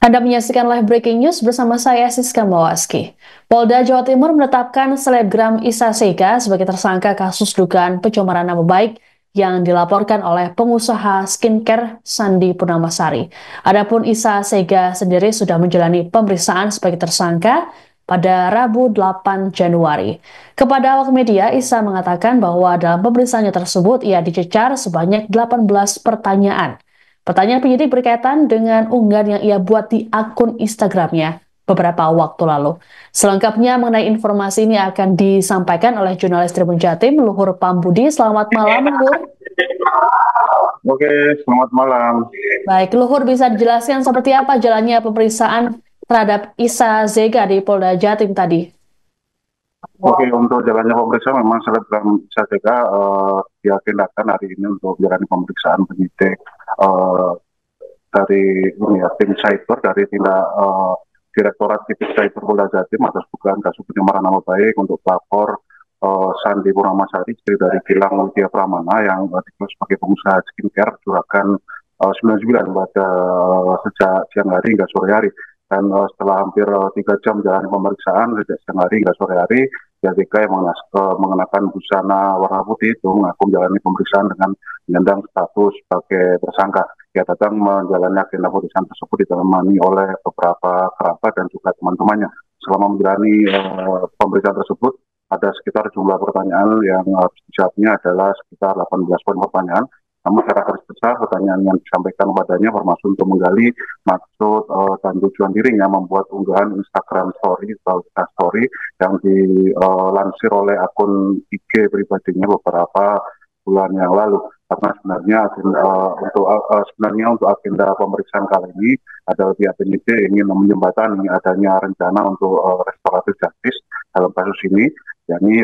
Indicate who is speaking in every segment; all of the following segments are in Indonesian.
Speaker 1: Anda menyaksikan live breaking news bersama saya Siska Mawaski. Polda Jawa Timur menetapkan selebgram Isa Sega sebagai tersangka kasus dugaan pencemaran nama baik yang dilaporkan oleh pengusaha skincare Sandi Purnamasari. Adapun Isa Sega sendiri sudah menjalani pemeriksaan sebagai tersangka pada Rabu 8 Januari. Kepada awak media, Isa mengatakan bahwa dalam pemeriksaannya tersebut ia dicecar sebanyak 18 pertanyaan. Pertanyaan penyidik berkaitan dengan unggahan yang ia buat di akun Instagramnya beberapa waktu lalu. Selengkapnya mengenai informasi ini akan disampaikan oleh jurnalis Tribun Jatim, Luhur Pambudi. Selamat malam, Luhur.
Speaker 2: Oke, selamat malam.
Speaker 1: Baik, Luhur bisa dijelaskan seperti apa jalannya pemeriksaan terhadap Isa Zega di Polda Jatim tadi?
Speaker 2: Oke, untuk jalannya pemeriksaan memang selebgram SATK diagendakan hari ini untuk menjalani pemeriksaan penyidik dari tim cyber dari tindak Direktorat Tipis Cyber Polda Jatim atas dugaan kasus pencemaran nama baik untuk pelapor Sandi Purnamasari dari Gilang Widya Pramana yang dikenal sebagai pengusaha skincare Juragan 99 pada sejak siang hari hingga sore hari. Dan setelah hampir 3 jam jalan pemeriksaan sejak siang hari hingga sore hari, JTK yang mengenakan busana warna putih itu mengaku menjalani pemeriksaan dengan menyandang status sebagai tersangka. Ia datang menjalani agenda pemeriksaan tersebut ditemani oleh beberapa kerabat dan juga teman-temannya. Selama menjalani pemeriksaan tersebut, ada sekitar jumlah pertanyaan yang harus dijawabnya adalah sekitar 18 poin pertanyaan. Namun secara garis besar pertanyaan yang disampaikan padanya bermaksud untuk menggali maksud dan tujuan dirinya membuat unggahan Instagram Story atau Story yang dilansir oleh akun IG pribadinya beberapa bulan yang lalu. Karena sebenarnya untuk agenda pemeriksaan kali ini adalah pihak penyidik ingin menjembatani adanya rencana untuk restoratif justice dalam kasus ini, yakni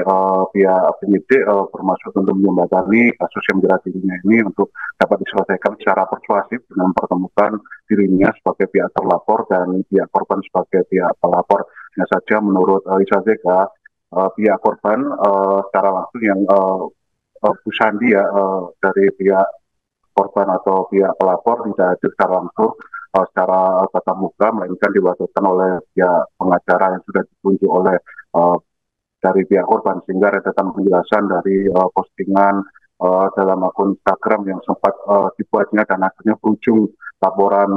Speaker 2: pihak penyidik bermaksud untuk menjembatani kasus yang menjerat dirinya ini untuk dapat diselesaikan secara persuasif dengan mempertemukan dirinya sebagai pihak terlapor dan pihak korban sebagai pihak pelapor. Hanya saja menurut Isa Zeka, pihak korban secara langsung yang Bu Sandi ya dari pihak korban atau pihak pelapor tidak hadir secara langsung secara tatap muka, melainkan diwakilkan oleh pihak pengacara yang sudah ditunjuk oleh dari pihak korban, sehingga rentetan penjelasan dari postingan dalam akun Instagram yang sempat dibuatnya dan akhirnya berujung laporan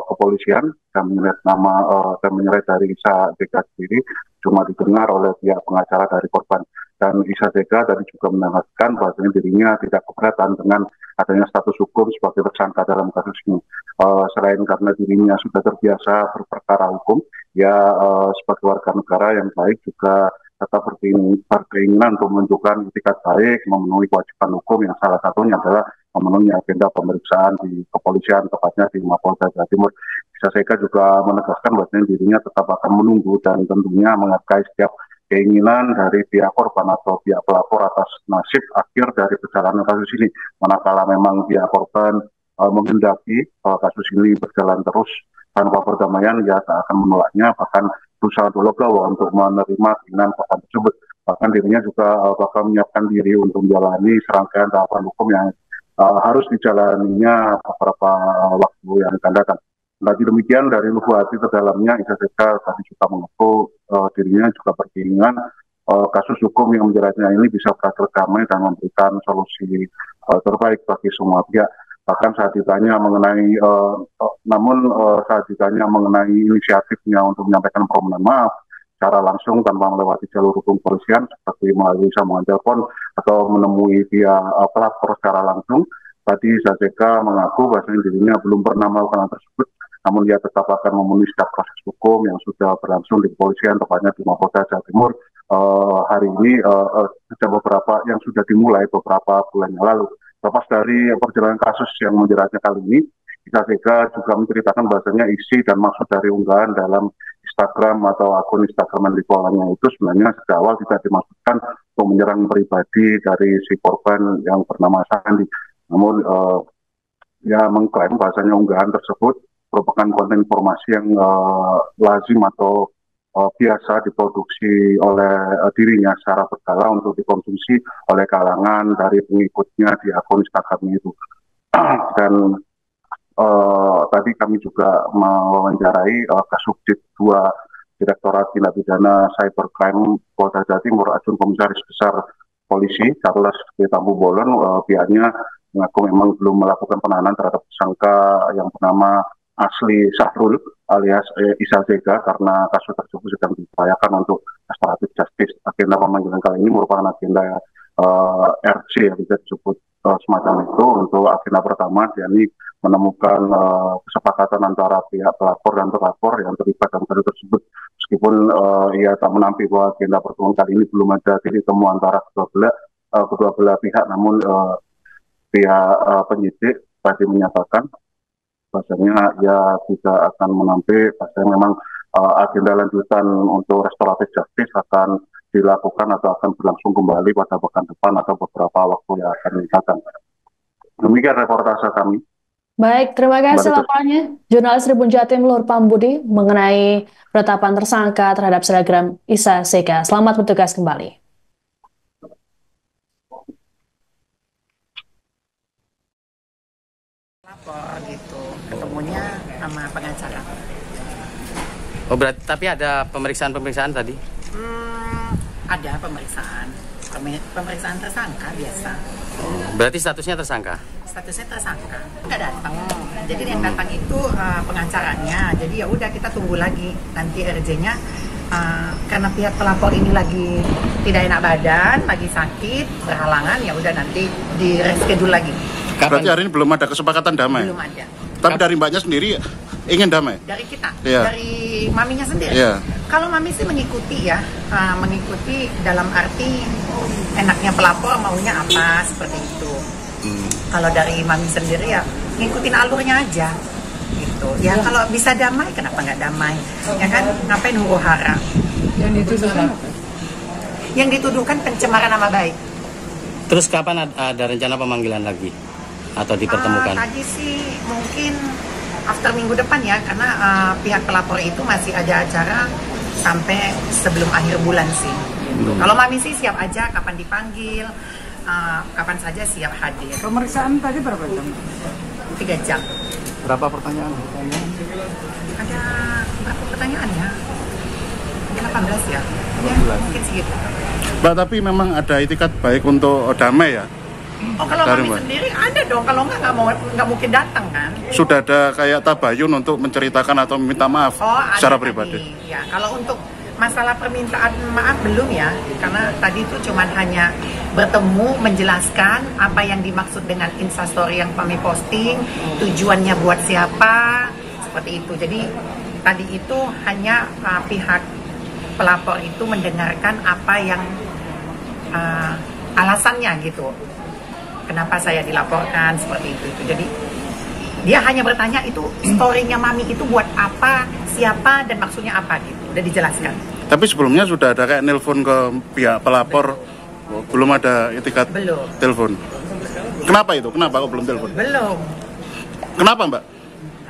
Speaker 2: kepolisian dan menyeret nama dan menyeret dari Isa Zeka sendiri cuma didengar oleh pihak pengacara dari korban. Dan Isa Zeka tadi juga menegaskan bahwasanya dirinya tidak keberatan dengan adanya status hukum sebagai tersangka dalam kasus ini. Selain karena dirinya sudah terbiasa berperkara hukum, ya sebagai warga negara yang baik juga tetap berkeinginan untuk menunjukkan itikat baik, memenuhi kewajiban hukum yang salah satunya adalah memenuhi agenda pemeriksaan di kepolisian, tepatnya di Mapolda Jawa Timur. Isa Zeka juga menegaskan bahwa dirinya tetap akan menunggu dan tentunya menghargai setiap keinginan dari pihak korban atau pihak pelapor atas nasib akhir dari perjalanan kasus ini. Manakala memang pihak korban menghendaki kasus ini berjalan terus tanpa perdamaian, ya tak akan menolaknya, bahkan berusaha legowo untuk menerima keinginan korban tersebut. Bahkan dirinya juga bakal menyiapkan diri untuk menjalani serangkaian tahapan hukum yang harus dijalaninya beberapa waktu yang akan datang. Lagi demikian, dari lubuk hati terdalamnya, Isa Zeka tadi juga mengaku dirinya juga berkeinginan kasus hukum yang menjeratnya ini bisa berakhir damai dan memberikan solusi terbaik bagi semua pihak. Bahkan saat ditanya mengenai, saat ditanya mengenai inisiatifnya untuk menyampaikan permohonan maaf secara langsung tanpa melewati jalur hukum polisian seperti melalui sambungan telepon atau menemui via pelapor secara langsung, tadi Isa Zeka mengaku bahwasanya dirinya belum pernah melakukan hal tersebut, namun ia tetap akan memenuhi setiap proses hukum yang sudah berlangsung di kepolisian, tepatnya di Mapolda Jawa Timur hari ini sejak beberapa yang sudah dimulai beberapa bulan yang lalu. Lepas dari perjalanan kasus yang menjeratnya kali ini, Isa Zeka juga menceritakan bahasanya isi dan maksud dari unggahan dalam Instagram atau akun Instagram yang dikeluarkannya itu sebenarnya sejak awal tidak dimaksudkan untuk menyerang pribadi dari si korban yang bernama Sandi. Namun ia mengklaim bahasanya unggahan tersebut merupakan konten informasi yang lazim atau biasa diproduksi oleh dirinya secara berkala untuk dikonsumsi oleh kalangan dari pengikutnya di akun Instagram itu. Dan tadi kami juga mewawancarai Kasubdit 2 Direktorat Tindak Pidana Cybercrime Polda Jawa Timur, Ajun Komisaris Besar Polisi Charles G. Tampu Bolon. Pihaknya mengaku memang belum melakukan penahanan terhadap tersangka yang bernama Asli Sahrul alias Isa Zega karena kasus tersebut sedang diupayakan untuk restoratif justice. Agenda pemanggilan kali ini merupakan agenda RC yang bisa disebut semacam itu. Untuk agenda pertama, yakni menemukan kesepakatan antara pihak pelapor dan terlapor yang terlibat dalam kasus tersebut. Meskipun ia tak menampik bahwa agenda pertemuan kali ini belum ada titik temu antara kedua belah pihak, namun pihak penyidik tadi menyatakan bahasanya ia tidak akan menampik, bahasanya memang agenda lanjutan untuk restoratif justice akan dilakukan atau akan berlangsung kembali pada pekan depan atau beberapa waktu yang akan datang. Demikian reportase kami.
Speaker 1: Baik, terima kasih laporannya. Jurnalis Tribun Jatim Lur Pambudi mengenai penetapan tersangka terhadap selebgram Isa Zega. Selamat bertugas kembali.
Speaker 3: Lapor gitu, ketemunya sama pengacara.
Speaker 4: Oh, berarti tapi ada pemeriksaan tadi?
Speaker 3: Ada pemeriksaan tersangka biasa.
Speaker 4: Berarti statusnya tersangka?
Speaker 3: Statusnya tersangka, nggak datang. Jadi yang datang itu pengacaranya. Jadi ya udah kita tunggu lagi nanti RJ-nya. Karena pihak pelapor ini lagi tidak enak badan, lagi sakit, berhalangan, ya udah nanti di reschedule lagi.
Speaker 5: Berarti hari ini belum ada kesepakatan damai?
Speaker 3: Belum ada.
Speaker 5: Tapi dari mbaknya sendiri ingin damai?
Speaker 3: Dari kita,
Speaker 5: yeah.
Speaker 3: Dari maminya sendiri.
Speaker 5: Yeah.
Speaker 3: Kalau mami sih mengikuti ya, mengikuti dalam arti enaknya pelapor maunya apa, seperti itu. Kalau dari mami sendiri ya ngikutin alurnya aja. Gitu. Ya kalau bisa damai, kenapa nggak damai? Ya kan, ngapain huru hara? Yang dituduhkan pencemaran nama baik.
Speaker 4: Terus kapan ada rencana pemanggilan lagi? Atau dipertemukan?
Speaker 3: Tadi sih mungkin after minggu depan ya, karena pihak pelapor itu masih ada acara sampai sebelum akhir bulan sih. Kalau mami sih siap aja, kapan dipanggil, kapan saja siap hadir.
Speaker 6: Pemeriksaan tadi berapa jam?
Speaker 3: 3 jam.
Speaker 5: Berapa pertanyaan?
Speaker 3: Ada berapa pertanyaan ya? 18 ya? Ya, mungkin segitu.
Speaker 5: Mbak, tapi memang ada itikat baik untuk damai ya?
Speaker 3: Oh, kalau mami sendiri ada dong, kalau nggak mungkin datang kan?
Speaker 5: Sudah ada kayak tabayun untuk menceritakan atau meminta maaf secara pribadi?
Speaker 3: Ya, kalau untuk masalah permintaan maaf belum ya, karena tadi itu cuman hanya bertemu menjelaskan apa yang dimaksud dengan instastory yang kami posting, tujuannya buat siapa, seperti itu. Jadi tadi itu hanya pihak pelapor itu mendengarkan apa yang alasannya gitu. Kenapa saya dilaporkan seperti itu. Jadi dia hanya bertanya itu story-nya mami itu buat apa, siapa, dan maksudnya apa gitu. Udah dijelaskan.
Speaker 5: Tapi sebelumnya sudah ada kayak nelpon ke pihak pelapor, belum ada itikat telepon. Kenapa itu? Kenapa kok belum telepon?
Speaker 3: Belum.
Speaker 5: Kenapa Mbak?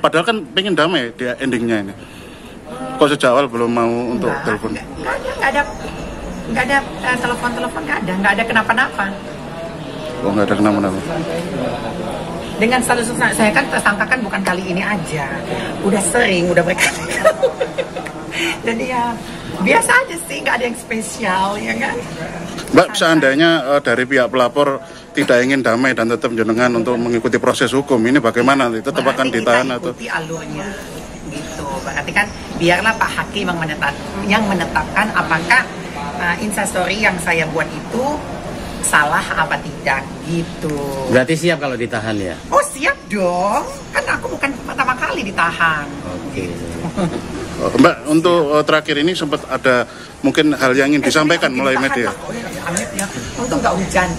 Speaker 5: Padahal kan pengen damai dia endingnya ini. Kok sejak awal belum mau untuk telepon?
Speaker 3: Nggak ada telepon-telepon, nggak ada kenapa-napa.
Speaker 5: Oh, nggak ada kenapa-napa.
Speaker 3: Dengan status saya kan tersangka kan bukan kali ini aja, udah sering, udah berkali-kali. Jadi ya biasa aja sih, nggak ada yang spesial ya kan.
Speaker 5: Mbak, seandainya dari pihak pelapor tidak ingin damai dan tetap jenengan untuk mengikuti proses hukum, ini bagaimana? Tetap akan ditahan atau?
Speaker 3: Ikuti alurnya, gitu. Berarti kan biarlah Pak Hakim yang menetapkan apakah instastory yang saya buat itu salah apa tidak gitu.
Speaker 4: Berarti siap kalau ditahan ya?
Speaker 3: Oh siap dong, kan aku bukan pertama kali ditahan.
Speaker 4: Oke.
Speaker 5: Mbak, untuk terakhir ini sempat ada mungkin hal yang ingin disampaikan mulai media.
Speaker 3: Ya. Untung nggak hujan.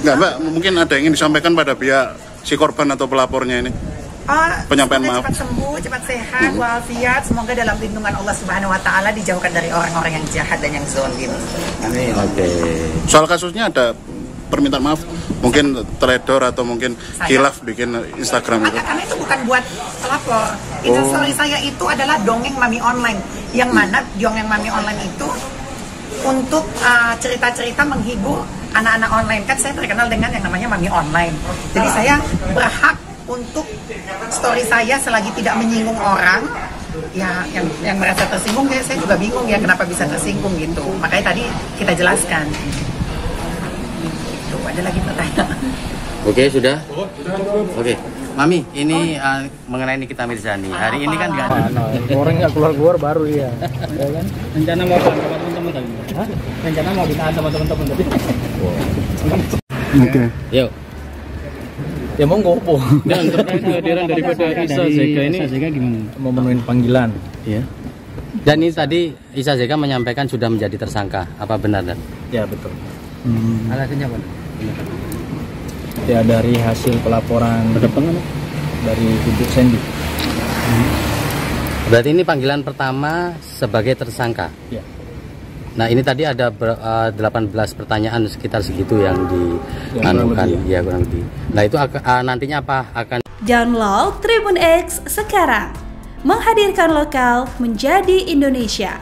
Speaker 5: Nggak Mbak, mungkin ada yang ingin disampaikan pada pihak si korban atau pelapornya ini? Penyampaian maaf.
Speaker 3: Cepat sembuh, cepat sehat, walafiat. Semoga dalam lindungan Allah Subhanahu Wa Taala dijauhkan dari orang-orang yang jahat dan yang zalim.
Speaker 4: Amin. Oke.
Speaker 5: Soal kasusnya ada permintaan maaf, mungkin teledor atau mungkin khilaf bikin Instagram itu.
Speaker 3: Karena itu bukan buat pelapor. Instastory saya itu adalah dongeng mami online. Yang mana dongeng mami online itu untuk cerita-cerita menghibur anak-anak online. Kan saya terkenal dengan yang namanya mami online. Jadi saya berhak untuk story saya selagi tidak menyinggung orang, ya yang merasa tersinggung ya saya juga bingung ya kenapa bisa tersinggung gitu. Makanya tadi kita jelaskan. Itu ada lagi pertanyaan.
Speaker 4: Oke, sudah? Oke. Mami, ini mengenai Nikita Mirzani. Hari ini kan nggak
Speaker 6: orang nggak keluar baru ya kan? Rencana mau sama teman-teman tadi? Rencana mau kita sama teman-teman tadi?
Speaker 5: Oke.
Speaker 4: Yuk.
Speaker 6: Ya mau ngopo.
Speaker 7: Dan terkait kehadiran daripada Isa Zeka ini gimana?
Speaker 6: Memenuhi panggilan.
Speaker 4: Ya. Dan ini tadi Isa Zeka menyampaikan sudah menjadi tersangka. Apa benar, Dan?
Speaker 6: Ya betul.
Speaker 4: Alasannya apa?
Speaker 6: Ya dari hasil pelaporan dari Ibu Sandy.
Speaker 4: Berarti ini panggilan pertama sebagai tersangka.
Speaker 6: Ya.
Speaker 4: Nah, ini tadi ada 18 pertanyaan sekitar segitu yang dianukan, ya kurang lebih. Nah, itu nantinya apa akan
Speaker 8: Download Tribun X sekarang. Menghadirkan lokal menjadi Indonesia.